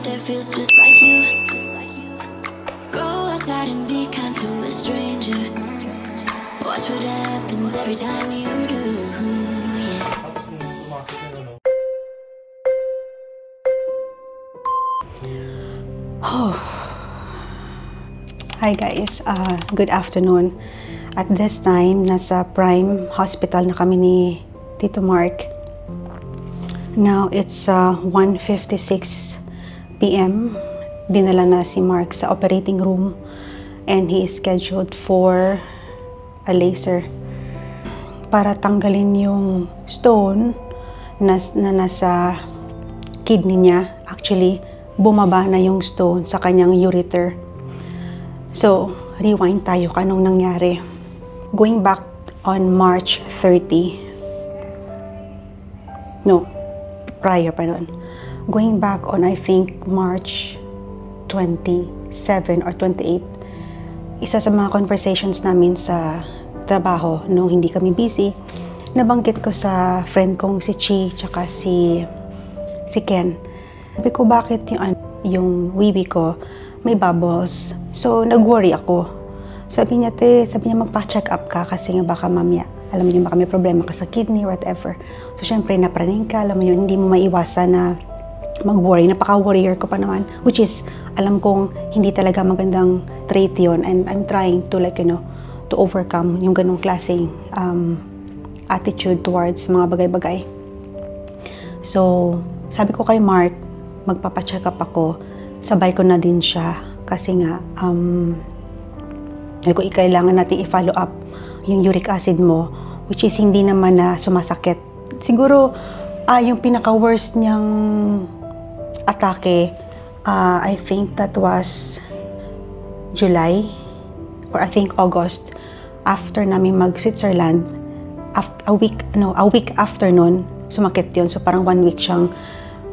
that feels just like you. Go outside and be kind to a stranger. Watch what happens every time you do. Oh. Hi guys, good afternoon. At this time, nasa Prime Hospital na kami ni Tito Mark. Now, it's 1:56 p.m. Dinala na si Mark sa operating room and he is scheduled for a laser para tanggalin yung stone na nasa kidney niya. Actually, bumaba na yung stone sa kanyang ureter. So, rewind tayo kung anong nangyari. Going back on March 30. No, prior pa nun. Going back on, I think, March 27 or 28. Isa sa mga conversations namin sa trabaho, nung hindi kami busy, nabanggit ko sa friend kong si Chi, tsaka si Ken. Sabi ko, bakit yung wiwi ko may bubbles? So, nag-worry ako. Sabi niya, magpa-check up ka kasi nga baka mamaya, alam mo yun, baka may problema ka sa kidney, whatever. So, syempre, napraning ka, alam mo yun, hindi mo maiwasan na mag-worry. Napaka-warrior ko pa naman, which is, alam kong hindi talaga magandang trait yun, and I'm trying to, to overcome yung ganong klaseng attitude towards mga bagay-bagay. So, sabi ko kay Mark, magpapacheck up ako, sabay ko na din siya kasi nga kailangan natin i-follow up yung uric acid mo, which is hindi naman na sumasakit. Siguro yung pinaka-worst niyang atake, I think that was July or I think August, after namin mag-Switzerland. A week after nun, sumakit yun. So parang 1 week siyang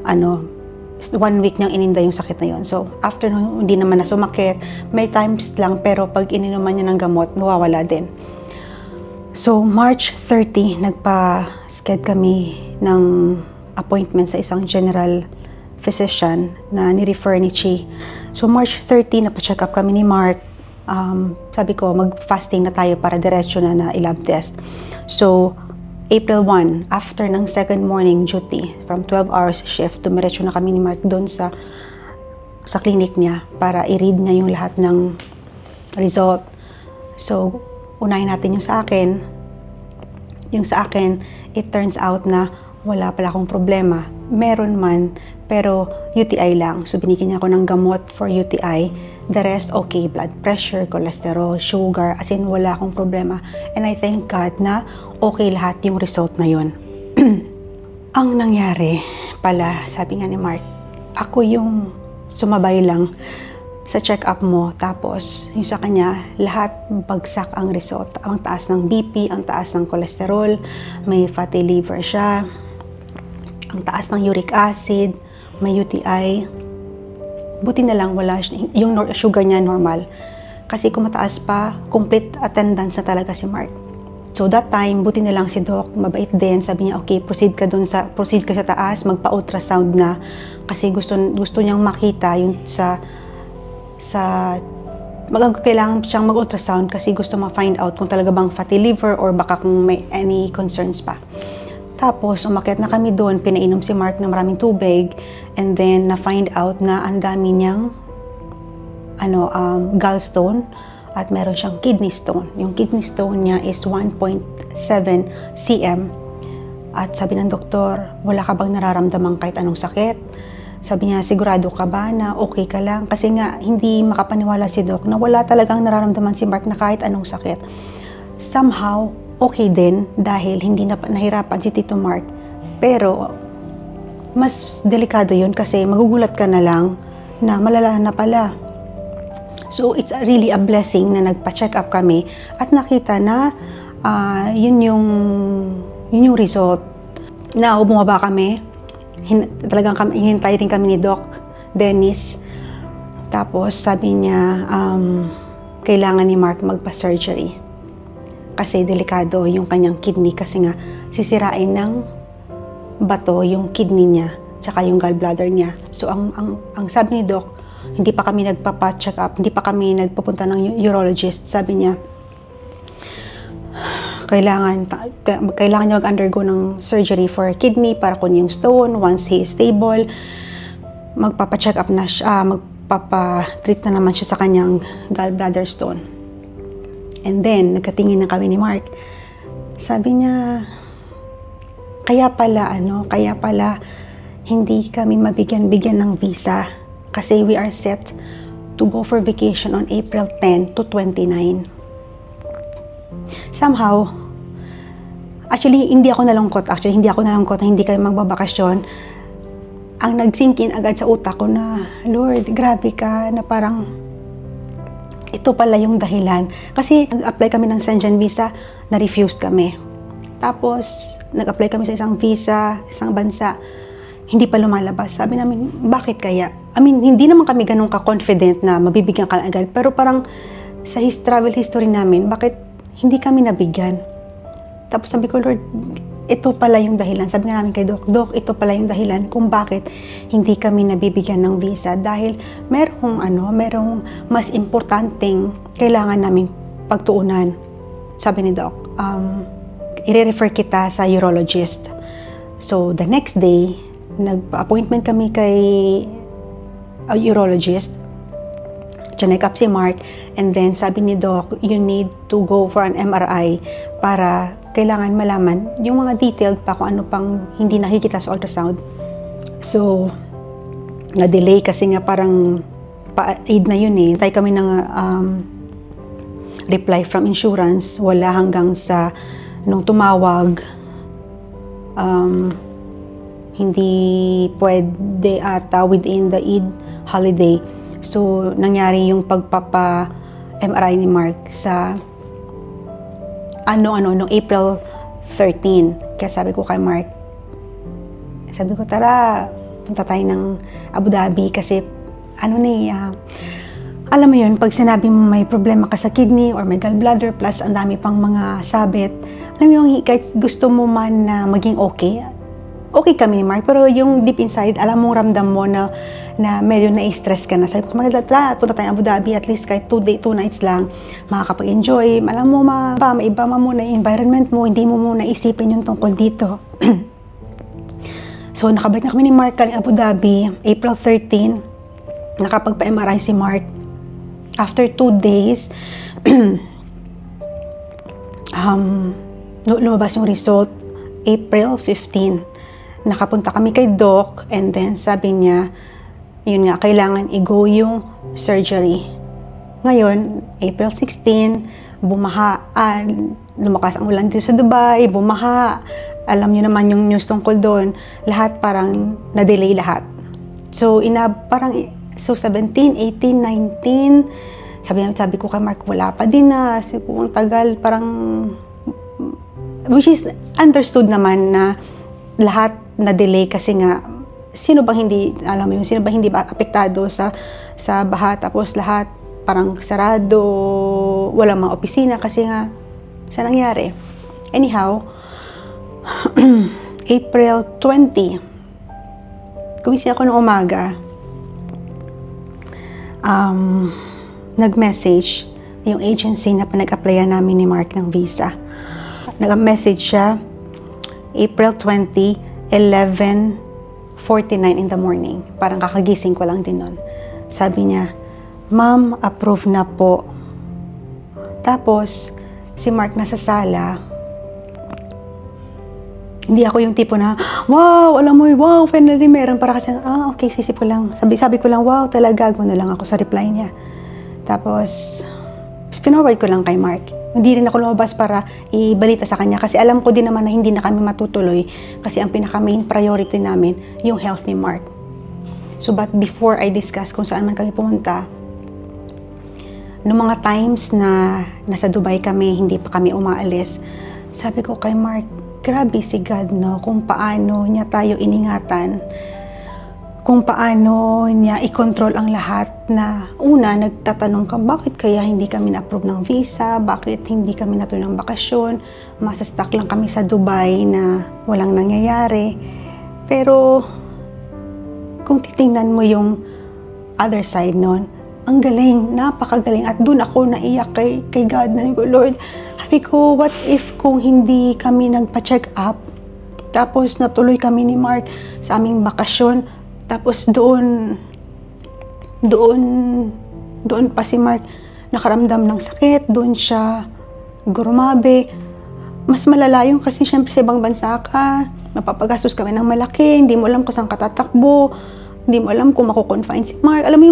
1 week niyang ininda yung sakit na yun. So, after nun, hindi naman na sumakit. May times lang, pero pag ininuman niya ng gamot, nawawala din. So, March 30, nagpa-schedule kami ng appointment sa isang general physician na ni-refer ni Chi. So, March 30, napa-check up kami ni Mark. Sabi ko, mag-fasting na tayo para diretso na i-lab test. So, April 1, after ng second morning duty, from 12 hours shift, dumiretso na kami ni Mark doon sa clinic niya para i-read niya yung lahat ng result. So, unahin natin yung sa akin. Yung sa akin, it turns out na wala pala akong problema. Meron man, pero UTI lang. So, binigyan niya ako ng gamot for UTI. The rest, okay. Blood pressure, cholesterol, sugar, as in wala akong problema. And I thank God na okay lahat yung result na yun. Ang nangyari pala, sabi nga ni Mark, ako yung sumabay lang sa check-up mo, tapos yung sa kanya, lahat bagsak ang result. Ang taas ng BP, ang taas ng cholesterol, may fatty liver siya, ang taas ng uric acid, may UTI. Buti na lang wala yung sugar niya normal. Kasi kung mataas pa, complete attendance na talaga si Mark. So that time, buti na lang si Doc, mabait din. Sabi niya, okay, proceed ka sa taas, magpa-ultrasound na. Kasi gusto niyang makita yung kailangan siyang mag-ultrasound kasi gusto ma-find out kung talaga bang fatty liver or baka kung may any concerns pa. Tapos, umakyat na kami doon, pinainom si Mark ng maraming tubig, and then na-find out na ang dami niyang gallstone at meron siyang kidney stone. Yung kidney stone niya is 1.7 cm. At sabi ng doktor, wala ka bang nararamdaman kahit anong sakit? Sabi niya, sigurado ka ba na okay ka lang? Kasi nga, hindi makapaniwala si Doc na wala talagang nararamdaman si Mark na kahit anong sakit. Somehow, okay din dahil hindi na nahirapan si Tito Mark. Pero, mas delikado yun kasi magugulat ka na lang na malala na pala. So, it's really a blessing na nagpa-check up kami at nakita na yun yung result. Now, bumaba kami. Talagang hinintay rin kami ni Doc Dennis. Tapos, sabi niya, kailangan ni Mark magpa-surgery. Kasi delikado yung kanyang kidney kasi nga sisirain ng bato yung kidney niya. tsaka yung gallbladder niya. So, ang sabi ni Doc, hindi pa kami nagpapa-check up, hindi pa kami nagpupunta ng urologist. Sabi niya, kailangan niya mag-undergo ng surgery for kidney para kunin yung stone. Once he is stable, magpapa-check up na siya, magpapa-treat na naman siya sa kanyang gallbladder stone. And then, nagkatingin na kami ni Mark. Sabi niya, kaya pala hindi kami mabigyan ng visa kasi we are set to go for vacation on April 10 to 29. Somehow, actually, hindi ako nalungkot na hindi kami magbabakasyon. Ang nag-sink in agad sa utak ko na, Lord, grabe ka, na parang ito pala yung dahilan. Kasi nag-apply kami ng Schengen visa, na-refused kami. Tapos, nag-apply kami sa isang visa, isang bansa, hindi pa lumalabas. Sabi namin, bakit kaya? I mean, hindi naman kami ganun ka-confident na mabibigyan ka agad. Pero parang sa travel history namin, bakit hindi kami nabigyan? Tapos sabi ko, Lord, ito pala yung dahilan. Sabi nga namin kay Doc, ito pala yung dahilan kung bakit hindi kami nabibigyan ng visa. Dahil merong mas importanteng kailangan naming pagtuunan. Sabi ni Doc, i-refer kita sa urologist. So, the next day, nagpa-appointment kami kay urologist. Chinek up si Mark, and then sabi ni Doc, you need to go for an MRI para kailangan malaman yung mga detailed pa kung ano pang hindi nakikita sa ultrasound. So, na-delay kasi nga parang pa-aid na yun eh. Tayo kami ng reply from insurance, wala hanggang sa nung tumawag, hindi pwede ata within the Eid holiday. So, nangyari yung pagpapa-MRI ni Mark sa nung April 13. Kaya sabi ko kay Mark, tara, punta tayo ng Abu Dhabi kasi alam mo yun, pag sinabi mo may problema ka sa kidney or may gallbladder plus ang dami pang mga sabit, alam mo yung kahit gusto mo man na maging okay kami ni Mark, pero yung deep inside, alam mo, ramdam mo na medyo na-stress ka na. Sabi ko, punta tayo Abu Dhabi, at least kahit 2 nights lang, makakapag-enjoy. Alam mo, maiba muna yung environment mo, hindi mo muna isipin yung tungkol dito. So, nakabalik na kami ni Mark galing Abu Dhabi, April 13, nakapagpa-MRI si Mark. After 2 days, lumabas yung result, April 15. Nakapunta kami kay Doc, and then sabi niya, yun nga, kailangan i-go yung surgery. Ngayon, April 16, bumaha, lumakas ang ulan dito sa Dubai, bumaha, alam niyo naman yung news tungkol doon, lahat parang na-delay lahat. So, 17, 18, 19, sabi ko kay Mark, wala pa din na, ang tagal, parang, which is understood naman na lahat na-delay kasi nga, sino bang hindi ba apektado sa baha, tapos lahat parang sarado, walang mga opisina kasi nga, sa nangyari. Anyhow, April 20, gumising ako ng umaga, nag-message yung agency na pinag-applyan namin ni Mark ng visa. Nag-message siya, April 20, 11:49 in the morning. Parang kakagising ko lang din nun. Sabi niya, Ma'am, approve na po. Tapos, si Mark nasa sala. Hindi ako yung tipo na, wow, alam mo, wow, finally meron. Para kasi, okay, sisip ko lang. Sabi ko lang, wow, talaga, gano'n lang ako sa reply niya. Tapos, pinoward ko lang kay Mark. Hindi rin ako lumabas para ibalita sa kanya kasi alam ko din naman na hindi na kami matutuloy kasi ang pinaka-main priority namin yung health ni Mark. So, but before I discuss kung saan man kami pumunta, noong mga times na nasa Dubai kami, hindi pa kami umaalis, sabi ko kay Mark, grabe si God, no? Kung paano niya tayo iningatan, kung paano niya i-control ang lahat na una, nagtatanong ka, bakit kaya hindi kami na-approve ng visa? Bakit hindi kami natuloy ng bakasyon? Masastuck lang kami sa Dubai na walang nangyayari. Pero, kung titingnan mo yung other side nun, ang galing, napakagaling. At dun ako naiyak kay God na ko, Lord, sabi ko, what if kung hindi kami nagpa-check up, tapos natuloy kami ni Mark sa aming bakasyon, tapos doon pa si Mark nakaramdam ng sakit, doon siya grumabe. Mas malala yung kasi syempre sa ibang bansa ka, mapapagastos kami ng malaki, hindi mo alam kung saan katatakbo, hindi mo alam kung mako-confine si Mark. Alam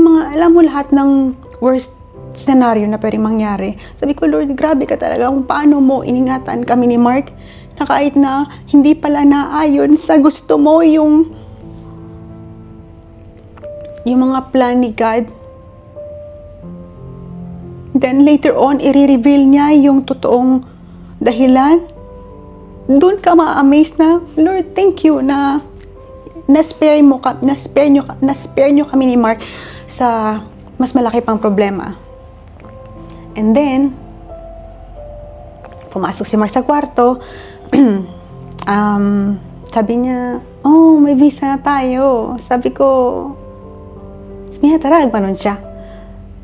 mo lahat ng worst scenario na pwedeng mangyari. Sabi ko, Lord, grabe ka talaga kung paano mo iningatan kami ni Mark na kahit na hindi pala naayon sa gusto mo yung mga plan ni God. Then later on, i-reveal niya yung totoong dahilan. Doon ka ma-amaze na, Lord, thank you na na-spare nyo kami ni Mark sa mas malaki pang problema. And then, pumasok si Mark sa kwarto. Sabi niya, oh, may visa na tayo. Sabi ko, tara, gano'n siya.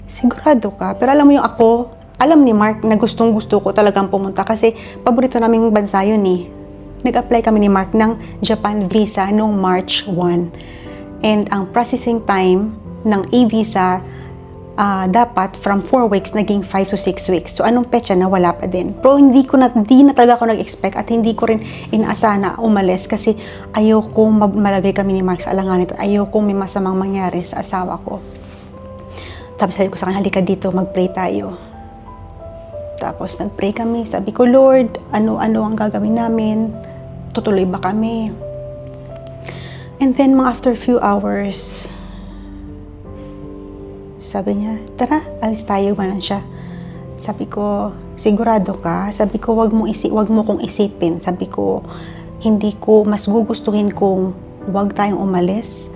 Sigurado ka? Pero alam mo yung ako, alam ni Mark na gustong-gusto ko talagang pumunta kasi paborito naming bansa yun eh. Nag-apply kami ni Mark ng Japan visa noong March 1. And ang processing time ng e-visa dapat from 4 weeks naging 5 to 6 weeks. So anong petsa na wala pa din. Pero hindi na talaga ako nag-expect at hindi ko rin inaasahan na umalis kasi ayokong malagay kami ni Mark sa alanganin at ayokong may masamang mangyari sa asawa ko. Tapos sabi ko sa kanya, halika dito, mag-pray tayo. Tapos nag-pray kami. Sabi ko, Lord, ano ang gagawin namin? Tutuloy ba kami? And then, after a few hours, sabi niya, tara, alis tayo, manan siya. Sabi ko, sigurado ka? Sabi ko, wag mo kong isipin. Sabi ko, hindi ko, mas gugustuhin kung wag tayong umalis,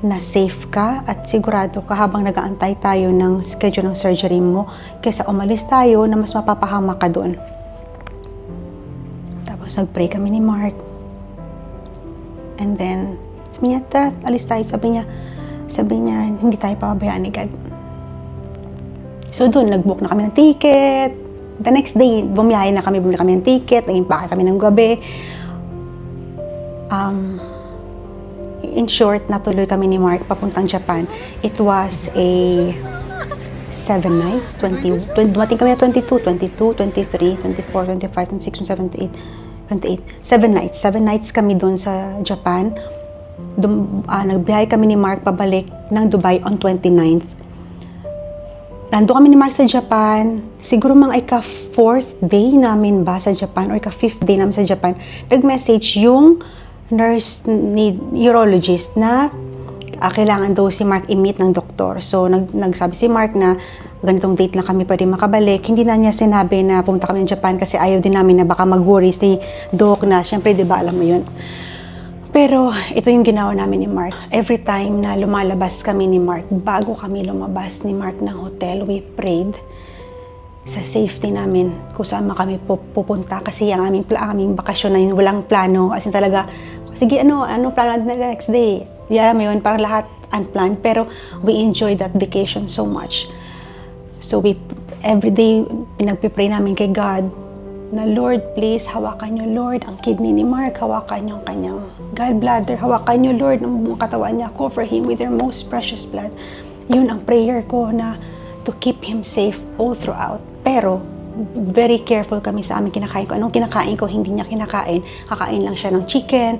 na safe ka at sigurado ka habang nag-aantay tayo ng schedule ng surgery mo kaysa umalis tayo na mas mapapahama ka doon. Tapos nag-pray kami ni Mark. And then, sabi niya, tara, alis tayo. Sabi niya, hindi tayo papabayaan ni God. So doon, nag-book na kami ng ticket. The next day, bumili kami ng ticket, naging pakay kami ng gabi. In short, natuloy kami ni Mark papuntang Japan. It was a 7 nights, dumating kami na 22, 23, 24, 25, 26, 27, 28. 7 nights. 7 nights kami doon sa Japan. Nagbiyahe kami ni Mark pabalik ng Dubai on 29th. Nandun kami ni Mark sa Japan. Siguro mga ika-4th day namin ba sa Japan or ika-5th day namin sa Japan. Nag-message yung nurse ni urologist na kailangan daw si Mark i-meet ng doktor. So, nagsabi si Mark na ganitong date lang kami pwede makabalik. Hindi na niya sinabi na pumunta kami ng Japan kasi ayaw din namin na baka mag-worry si Doc na, syempre, di ba, alam mo yun. Pero, ito yung ginawa namin ni Mark. Every time na lumalabas kami ni Mark, bago kami lumabas ni Mark ng hotel, we prayed sa safety namin kung saan kami pupunta kasi ang aming bakasyon na yun, walang plano, as in talaga, sige ano plano natin na next day, alam mo yun, parang lahat unplanned, pero we enjoyed that vacation so much. So every day pinagpipray namin kay God na, Lord, please hawakan niyo, Lord, ang kidney ni Mark, hawakan niyo ang kanyang gallbladder, hawakan niyo, Lord, ang buong katawan niya, cover him with your most precious blood. Yun ang prayer ko na to keep him safe all throughout. Pero, very careful kami sa aming kinakain ko. Anong kinakain ko, hindi niya kinakain. Kakain lang siya ng chicken.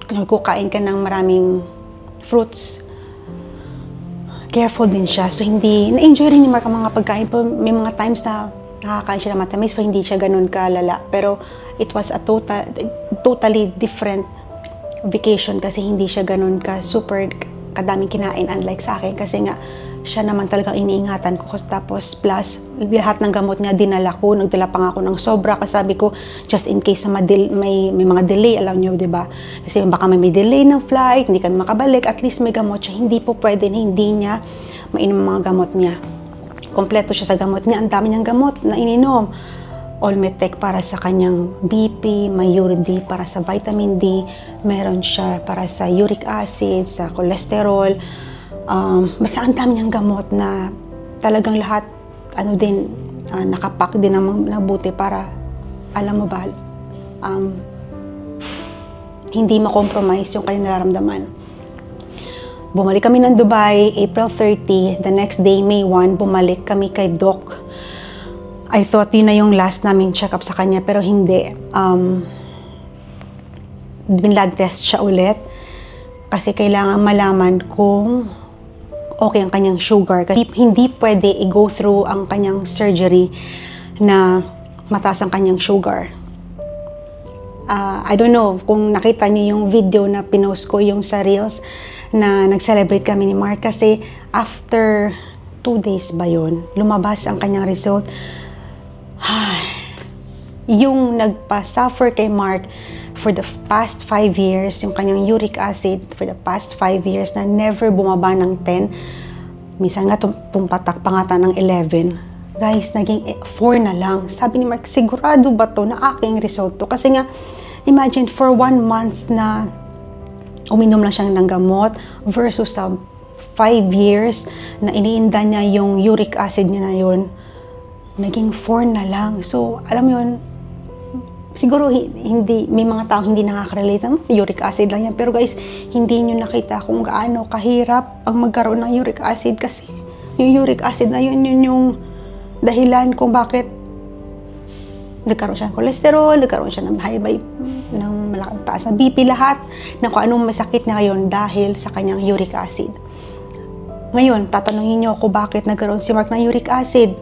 Kukain ka ng maraming fruits. Careful din siya. So, na-enjoy rin ni Mark ang mga pagkain. May mga times na nakakain siya ng matamis, so hindi siya ganun kalala. Pero, it was a totally different vacation kasi hindi siya ganun super kadaming kinain unlike sa akin. Kasi nga, siya naman talagang iniingatan ko. Tapos plus, lahat ng gamot niya dinala ko. Nagdala pa nga ako ng sobra. Kasi sabi ko, just in case may mga delay, alam niyo, di ba? Kasi baka may delay ng flight, hindi kami makabalik, at least may gamot siya. Hindi po pwede na hindi niya mainom ang mga gamot niya. Kompleto siya sa gamot niya. Ang dami niyang gamot na ininom. Olmetec para sa kanyang BP, may Uric para sa vitamin D, meron siya para sa uric acid, sa cholesterol. Basta ang dami niyang gamot na talagang lahat nakapack din ng nabuti para, alam mo ba, hindi ma-compromise yung kanyang nararamdaman. Bumalik kami ng Dubai, April 30. The next day, May 1, bumalik kami kay Doc. I thought yun na yung last naming check-up sa kanya, pero hindi. Binlad test siya ulit kasi kailangan malaman kung okay ang kanyang sugar. Kasi hindi pwede i-go through ang kanyang surgery na mataas ang kanyang sugar. I don't know kung nakita niyo yung video na pinost ko yung sa Reels na nag-celebrate kami ni Mark kasi after 2 days ba yun, lumabas ang kanyang result. Yung nagpa-suffer kay Mark for the past 5 years, yung kanyang uric acid for the past 5 years na never bumaba ng 10, minsan nga pumpatak pa nga ng 11. Guys, naging 4 na lang. Sabi ni Mark, sigurado ba to na aking result to? Kasi nga, imagine for 1 month na uminom lang siya ng gamot versus sa 5 years na iniinda niya yung uric acid niya na yun, naging 4 na lang. So, alam mo yun, siguro hindi, may mga taong hindi nakaka-relate ng uric acid lang yan. Pero guys, hindi nyo nakita kung gaano kahirap ang magkaroon ng uric acid kasi yung uric acid na yun yung dahilan kung bakit nagkaroon siya ng cholesterol, nagkaroon siya ng ng malaking taas na BP, lahat ng kung anong masakit na ngayon dahil sa kanyang uric acid. Ngayon, tatanungin niyo ako bakit nagkaroon si Mark ng uric acid.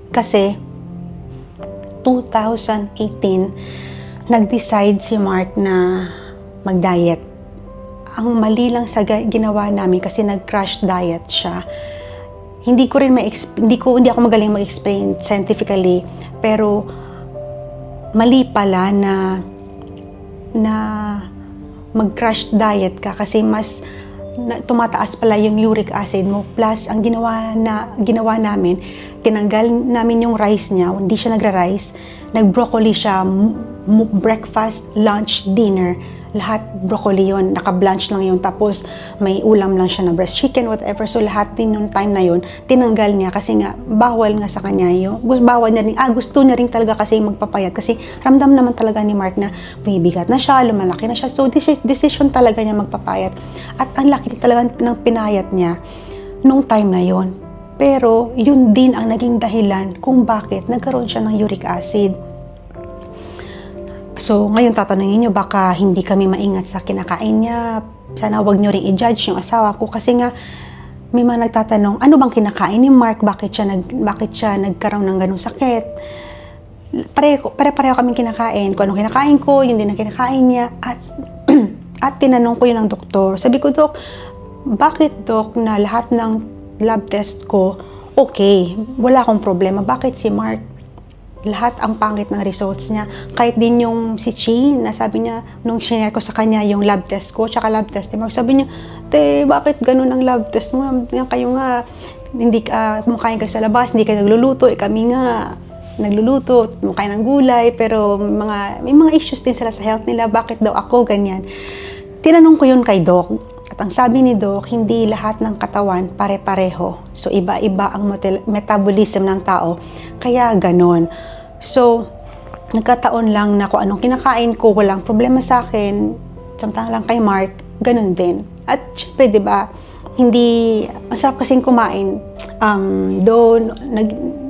Kasi 2018, nag-decide si Mark na mag-diet. Ang mali lang sa ginawa namin kasi nag-crash diet siya. Hindi ako magaling mag-explain scientifically, pero mali pala na mag-crash diet ka kasi mas tumataas pala yung uric acid mo. Plus, ang ginawa namin, tinanggal namin yung rice niya, hindi siya nagra-rice, nag-broccoli siya, breakfast, lunch, dinner, lahat broccoli yon, naka-blanch lang yun, tapos may ulam lang siya na breast chicken, whatever. So lahat din nung time na yun, tinanggal niya kasi nga, bawal nga sa kanya yun. Bawal niya rin, gusto niya rin talaga kasi magpapayat kasi ramdam naman talaga ni Mark na bumibigat na siya, lumalaki na siya. So decision talaga niya magpapayat. At ang laki talaga ng pinayat niya nung time na yun. Pero yun din ang naging dahilan kung bakit nagkaroon siya ng uric acid. So, ngayon tatanungin nyo, baka hindi kami maingat sa kinakain niya. Sana wag nyo rin i-judge yung asawa ko. Kasi nga, may mga nagtatanong, ano bang kinakain ni Mark? Bakit siya nagkaroon ng ganung sakit? Pare-pareho kaming kinakain. Kung anong kinakain ko, yun din ang kinakain niya. At tinanong ko yun ng doktor. Sabi ko, Dok, bakit Dok na lahat ng lab test ko, okay, wala akong problema. Bakit si Mark? Lahat ang pangit ng results niya. Kahit din yung si Chi, na sabi niya, nung share ko sa kanya yung lab test ko, tsaka lab test ni Mark, sabi niya, te, bakit ganun ang lab test mo? Kayo nga, hindi ka kumakain ka sa labas, hindi ka nagluluto, kami nga, nagluluto, kumakain ng gulay, pero may mga issues din sila sa health nila, bakit daw ako ganyan? Tinanong ko yun kay Doc, at ang sabi ni Doc, hindi lahat ng katawan pare-pareho. So, iba-iba ang metabolism ng tao, kaya ganon. So, nagkataon lang na kung anong kinakain ko, walang problema sa akin, samtang lang kay Mark, ganun din. At syempre, di ba, hindi, masarap kasing kumain.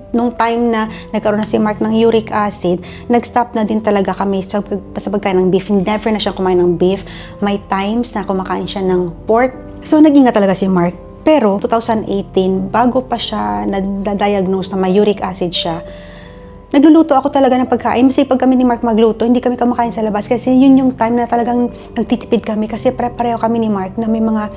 Nung time na nagkaroon na si Mark ng uric acid, nag-stop na din talaga kami sa pagkain ng beef. Never na siya kumain ng beef. May times na kumakain siya ng pork. So, nag-ingat talaga si Mark. Pero, 2018, bago pa siya na-diagnose na may uric acid siya, nagluluto ako talaga ng pagkain. Kasi pag kami ni Mark magluto, hindi kami kumakain sa labas. Kasi yun yung time na talagang nagtitipid kami. Kasi pareho kami ni Mark na may mga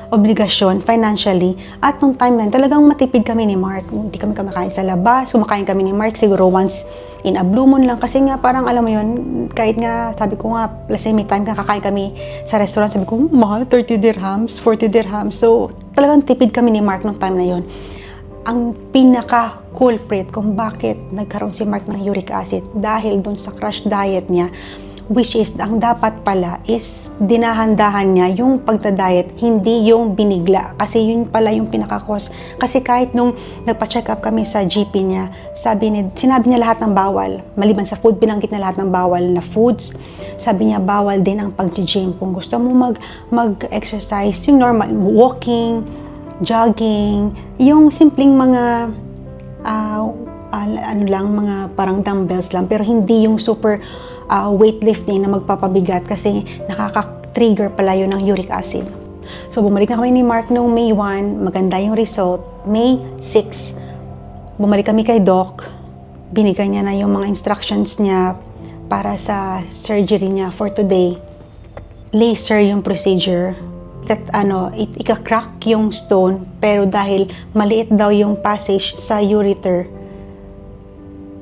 obligasyon financially. At nung time na yun, talagang matipid kami ni Mark. Hindi kami kumakain sa labas. Kumakain kami ni Mark siguro once in a blue moon lang. Kasi nga parang alam mo yun, kahit nga sabi ko nga, let's say may time kakain kami sa restaurant, sabi ko, mahal, 30 dirhams, 40 dirhams. So talagang tipid kami ni Mark nung time na yun. ang pinaka-culprit kung bakit nagkaroon si Mark ng uric acid dahil dun sa crash diet niya, which is ang dapat pala is dinahandahan niya yung pagda-diet, hindi yung binigla. Kasi yun pala yung pinaka-cause. Kasi kahit nung nagpa-check up kami sa GP niya, sinabi niya lahat ng bawal. Maliban sa food, binanggit na lahat ng bawal na foods. Sabi niya bawal din ang pag-gym. Kung gusto mo mag-exercise, yung normal, walking, jogging, yung simpleng mga mga parang dumbbells lang, pero hindi yung super weightlifting na magpapabigat kasi nakaka-trigger pala yun ng uric acid. So bumalik na kami ni Mark noong May 1, maganda yung result. May 6, bumalik kami kay Doc, binigay niya na yung mga instructions niya para sa surgery niya for today. Laser yung procedure. Ika-crack yung stone, pero dahil maliit daw yung passage sa ureter,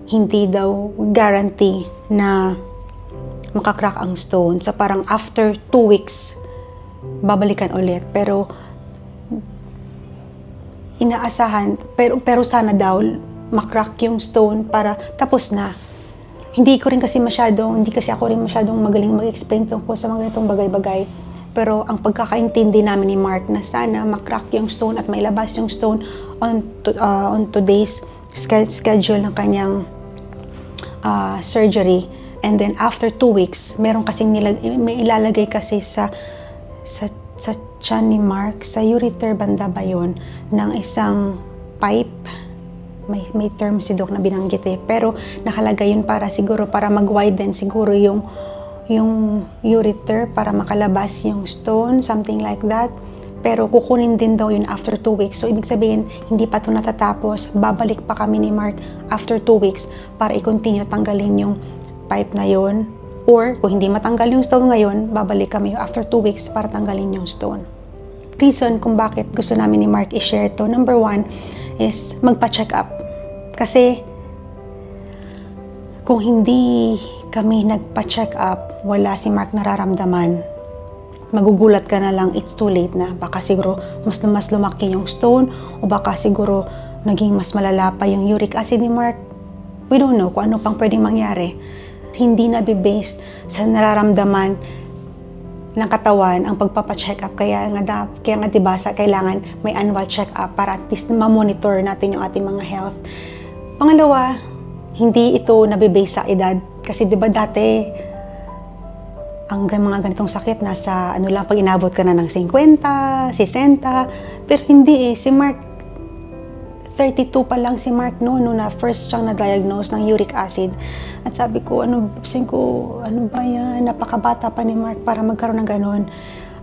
hindi daw guarantee na makakrak ang stone. So parang after 2 weeks, babalikan ulit. Pero inaasahan, pero sana daw makrak yung stone para tapos na. Hindi kasi ako rin masyadong magaling mag-explain tungkol sa mga itong bagay-bagay. Pero ang pagkakaintindi namin ni Mark na sana makrak yung stone at mailabas yung stone on today's schedule ng kanyang surgery. And then after 2 weeks, meron kasing may ilalagay kasi sa tiyan ni Mark, sa ureter banda ba yun, ng isang pipe. May term si Doc na binanggit pero nakalagay yun para mag-widen siguro yung ureter para makalabas yung stone, something like that. Pero kukunin din daw yun after 2 weeks. So ibig sabihin, hindi pa ito natatapos. Babalik pa kami ni Mark after 2 weeks para i-continue tanggalin yung pipe na yun. Or kung hindi matanggal yung stone ngayon, babalik kami after 2 weeks para tanggalin yung stone. Reason kung bakit gusto namin ni Mark i-share to, number 1 is magpa-check up. Kasi kung hindi kami nagpa-check up, wala si Mark nararamdaman, magugulat ka na lang, it's too late na. Baka siguro mas lumaki yung stone, o baka siguro naging mas malala pa yung uric acid ni Mark. We don't know kung ano pang pwedeng mangyari. Hindi na be-based sa nararamdaman ng katawan ang pagpapa-check up. Kaya nga diba, kailangan may annual check up para at least ma-monitor natin yung ating mga health. Pangalawa, hindi ito nabe-base sa edad. Kasi diba dati, ang mga ganitong sakit, nasa lang, pag inabot ka na ng 50, 60, pero hindi si Mark, 32 pa lang si Mark noon na first siyang na-diagnose ng uric acid. At sabi ko, ano ba yan? Napakabata pa ni Mark para magkaroon ng ganon.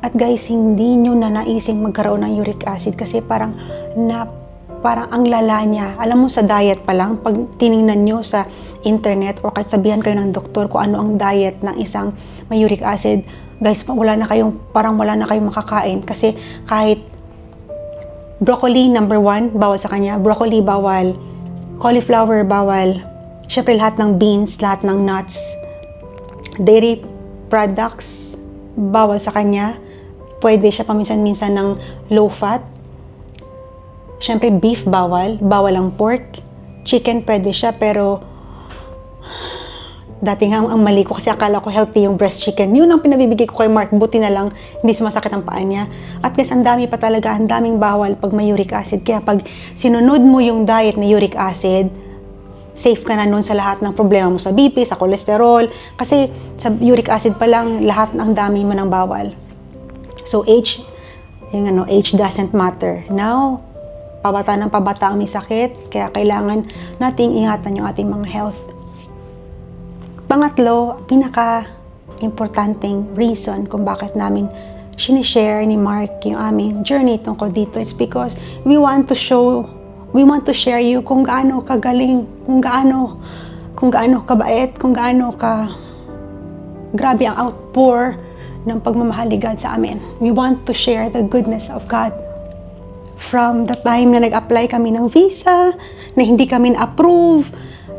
At guys, hindi nyo na naising magkaroon ng uric acid kasi parang ang lala niya. Alam mo, sa diet pa lang, pag tiningnan nyo sa internet o kahit sabihan kayo ng doktor kung ano ang diet ng isang may uric acid, guys, wala na kayong makakain. Kasi kahit broccoli, number 1, bawal sa kanya. Broccoli, bawal. Cauliflower, bawal. Syempre, lahat ng beans, lahat ng nuts. Dairy products, bawal sa kanya. Pwede siya paminsan-minsan ng low fat. Syempre, beef, bawal. Bawal ang pork. Chicken, pwede siya, pero dati nga ang mali ko kasi akala ko healthy yung breast chicken. Yun ang pinabibigay ko kay Mark. Buti na lang, hindi sumasakit ang paa niya. At guys, ang dami pa talaga, ang daming bawal pag may uric acid. Kaya pag sinunod mo yung diet ni uric acid, safe ka na nun sa lahat ng problema mo sa BP, sa cholesterol. Kasi sa uric acid pa lang, lahat ng dami mo ng bawal. So age doesn't matter. Now, pabata ng pabata ang may sakit, kaya kailangan nating ingatan yung ating mga health. Pangatlo, pinaka-importanting reason kung bakit namin sinishare ni Mark yung aming journey tungkol dito is because we want to share you kung gaano kagaling, kung gaano kabait, kung gaano grabe ang outpour ng pagmamahal ni God sa amin. We want to share the goodness of God. From the time na nag-apply kami ng visa, na hindi kami na-approve,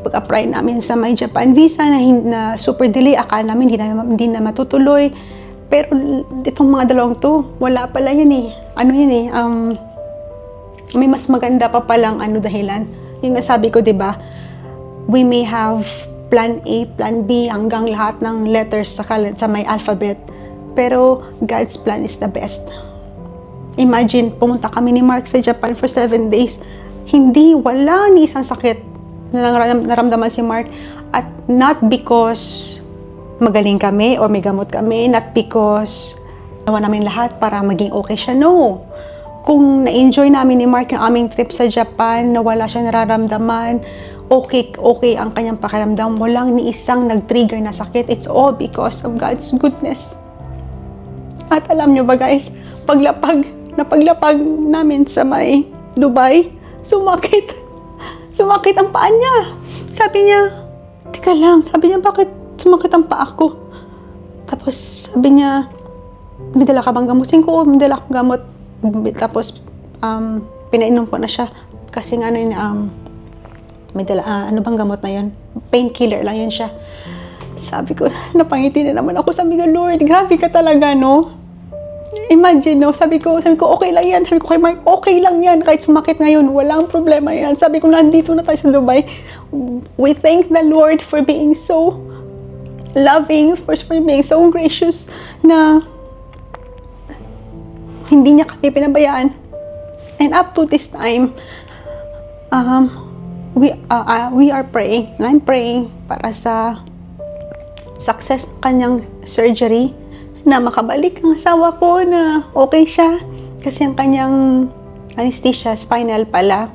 pag-apply namin sa My Japan visa na super delay, akala namin hindi na matutuloy. Pero itong mga dalawang to, wala pala yun may mas maganda pa palang dahilan. Yung nasabi ko, 'di ba? We may have plan A, plan B, hanggang lahat ng letters sa may alphabet. Pero God's plan is the best. Imagine, pumunta kami ni Mark sa Japan for 7 days. Wala ni isang sakit na naramdaman si Mark. At not because magaling kami or may gamot kami, not because nawa namin lahat para maging okay siya. No. Kung na-enjoy namin ni Mark yung aming trip sa Japan, na wala siya nararamdaman, okay ang kanyang pakiramdam, walang ni isang nag-trigger na sakit, it's all because of God's goodness. At alam nyo ba guys, paglapag namin sa may Dubai, sumakit ang paa niya. Sabi niya, teka lang, bakit sumakit ang paa ko? Tapos sabi niya, may dala ka bang gamot? Ko, may dala akong gamot. Tapos pinainom ko na siya kasi nga may dala, ano bang gamot na yun? Painkiller lang yun siya. Sabi ko, napangiti na naman ako. Sabi ko, Lord, grabe ka talaga, no? Imagine, no? Sabi ko, okay lang yan. Sabi ko kay Mark, okay lang yan. Kahit sumakit ngayon, walang problema yan. Sabi ko, nandito na tayo sa Dubai. We thank the Lord for being so loving, for being so gracious, na hindi niya kami pinabayaan. And up to this time, we are praying. And I'm praying para sa success ng kanyang surgery, na makabalik ang asawa ko, na okay siya. Kasi ang kanyang anesthesia, spinal pala.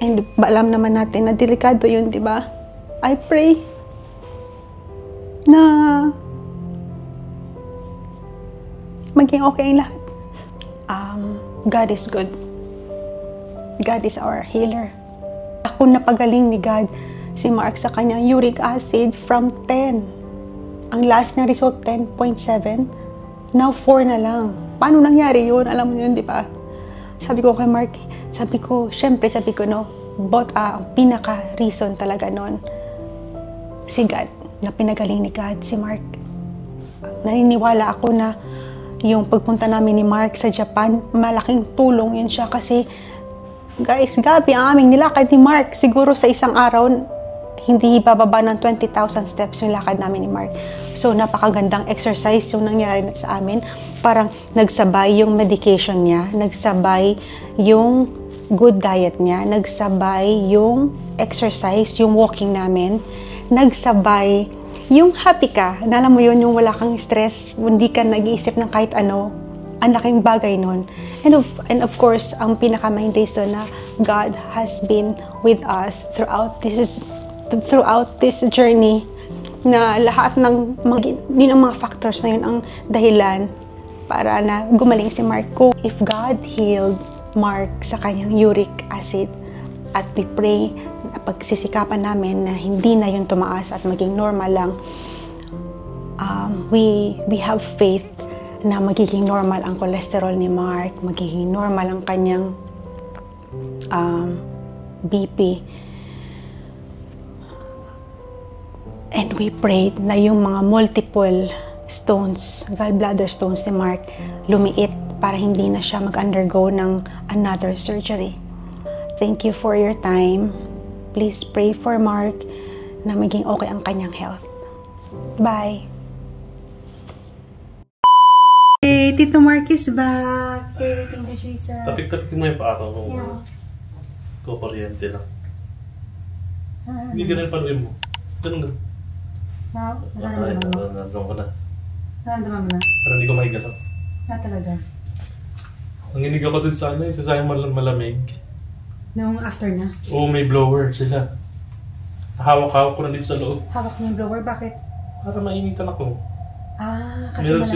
And alam naman natin na delikado yun, di ba? I pray na maging okay ang lahat. God is good. God is our healer. Ako napagaling ni God si Mark sa kanyang uric acid from 10. Ang last na result, 10.7. Now, 4 na lang. Paano nangyari yun? Alam mo yun, di ba? Sabi ko kay Mark, sabi ko, no, but ang pinaka-reason talaga nun, si God, na pinagaling ni God, si Mark. Naniniwala ako na yung pagpunta namin ni Mark sa Japan, malaking tulong yun siya kasi, guys, gabi ang aming nilakad ni Mark. Siguro sa isang araw, hindi bababa ng 20,000 steps yung lakad namin ni Mark. So, napakagandang exercise yung nangyari sa amin. Parang nagsabay yung medication niya, nagsabay yung good diet niya, nagsabay yung exercise, yung walking namin, nagsabay yung happy ka, na alam mo yun, yung wala kang stress, hindi ka nag-iisip ng kahit ano, ang laking bagay nun. And of course, ang pinaka-main reason na God has been with us throughout this journey, na lahat ng mga factors na yun ang dahilan para na gumaling si Mark. Ko, if God healed Mark sa kanyang uric acid, at we pray na pagsisikapan namin na hindi na yung tumaas at maging normal lang, we have faith na magiging normal ang cholesterol ni Mark, magiging normal ang kanyang BP. And we prayed na yung mga multiple stones, gallbladder stones ni Mark, lumiit para hindi na siya mag-undergo ng another surgery. Thank you for your time. Please pray for Mark na maging okay ang kanyang health. Bye! Hey, Tito Mark is back! Hey, thank you, Jesus. Tapik-tapik mo yung paa ko. Yeah. Kukuryente lang. Hindi ganun panuin mo. Ganun. Wow, nararamdaman mo? Nararamdaman ko na. Nararamdaman mo na? Pero hindi ko makigalaw. Talaga? Ang inig ako dun sa isa sayang malamig. Nung after na? Oo, may blower sila. Hawak-hawak ko na dito sa loob. Hawak niyo yung blower? Bakit? Para mainitan ako. Kasi meron malamig.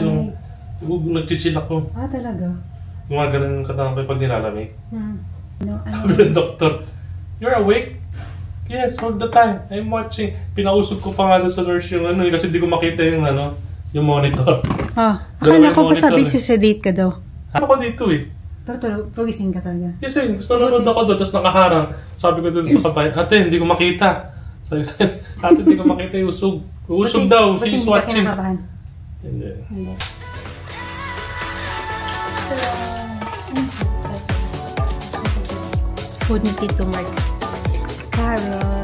silang, nag-chill ako. Talaga? Gumaganon yung katawan ko pag nilalamig. No, Sabi ng doktor, "You're awake?" "Yes, all the time. I'm watching." Pinausog ko pa nga doon sa nurse yung kasi di ko makita yung yung monitor. Akala ko pa sabi sedate ka daw. Ako dito eh. Pero gising ka talaga. Yes, gusto nanonood ako doon, tapos nakaharang. Sabi ko doon sa kapay, "Ate, hindi ko makita." Sabi ko, "Ate, hindi ko makita yung usog." Usog daw, she's watching. Hindi. food ni Tito Mark. Carrot.